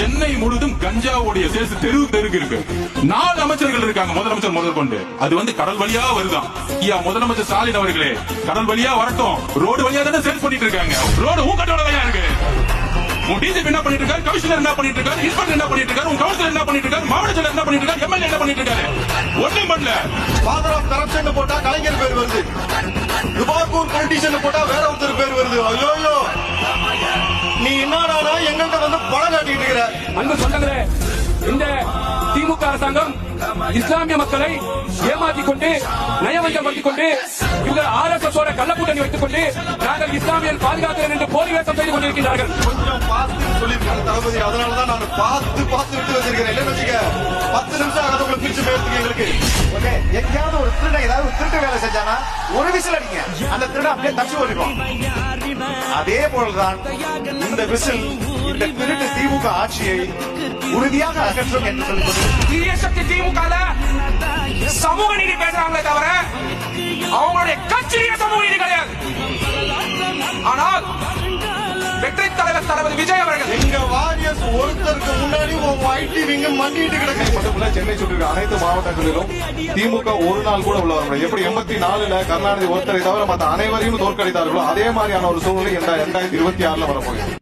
சென்னை முழுவதும் கஞ்சாவுடைய சேல்ஸ் தெருவுக்கு இருக்கு. 4 அமைச்சர்கள் இருக்காங்க, முதலமைச்சர் முதல் கொண்டு. அது வந்து கடல் வழியா வருதான். ஐயா முதலமைச்சர் ஸ்டாலின் அவர்களே, கடல் வழியா வரட்டும், ரோடு வழியா தானே சேல்ஸ் பண்ணிட்டு இருக்காங்க. ரோடு ஊக்கட்டோட வழியா இருக்கு. உன் டிஜிபி என்ன பண்ணிட்டு இருக்காரு, கமிஷனர் என்ன பண்ணிட்டு இருக்காரு, இன்ஸ்பெக்டர் என்ன பண்ணிட்டு இருக்காரு, உன் கவுன்சிலர் என்ன பண்ணிட்டு இருக்காரு, மாவட்ட செயலர் என்ன பண்ணிட்டு இருக்காரு, எம்எல்ஏ என்ன பண்ணிட்டு இருக்காரு, ஒண்ணும் பண்ணல. ஃபாதர் ஆஃப் கரப்ஷன் போட்டா கலைஞர் பேர் வருது, துபாக்கூர் பொலிட்டிஷியன் போட்டா வேற ஒருத்தர் பேர் வருது. ஐயோ நீ என்னடா எங்கள்கிட்ட வந்து படம் காட்டிட்டு இருக்கிற? அன்பு சொந்தங்களே, இந்த திமுக அரசாங்கம் இஸ்லாமிய மக்களை ஏமாற்றிக் கொண்டு நயவஞ்சப்படுத்திக் கொண்டு இந்த RSS ஓட கள்ளக்கூட்டணி வைத்துக் கொண்டு நாங்கள் இஸ்லாமியர் பாதுகாக்கிறேன் என்று போலி வேஷம் செய்து கொண்டிருக்கிறார்கள். கொஞ்சம் பார்த்து சொல்லியிருக்காங்க தளபதி, அதனாலதான் நான் பார்த்து விட்டு வச்சிருக்கிறேன். இல்ல வச்சுக்க 10 நிமிஷம் ஆகாத உங்களை பிரிச்சு பேசுறதுக்கு எங்களுக்கு. ஓகே, எங்கேயாவது ஒரு திருடன் ஏதாவது ஒரு திருட்டு வேலை செஞ்சானா ஒரு விசில் அடிங்க, அந்த திருடன் அப்படியே தச்சு ஓடிடும். அதே போலதான் இந்த விசில் இந்த திருட்டு திமுக ஆட்சியை உறுதியாக அகற்றும் என்று சொல்லுவது. தீய சக்தி திமுக சமூக நீதி பேசுறாங்களே தவிர அவங்களுடைய கட்சியில சமூக நீதி கிடையாது. ஆனால் வெற்றி தலைவர் தளபதி விஜய் அவர்கள் எங்க வாரியர்ஸ் ஒருத்தருக்கு முன்னாடி ஐடி விங்க மண்டிட்டு கிடக்கு. சென்னை சுற்றி அனைத்து மாவட்டங்களிலும் திமுக ஒரு நாள் கூட உள்ள வர எப்படி 84ல கருணாநிதி ஒருத்தரை தவிர மற்ற அனைவரையும் தோற்கடித்தார்களோ அதே மாதிரியான ஒரு சூழ்நிலை 2026 வரப்போகுது.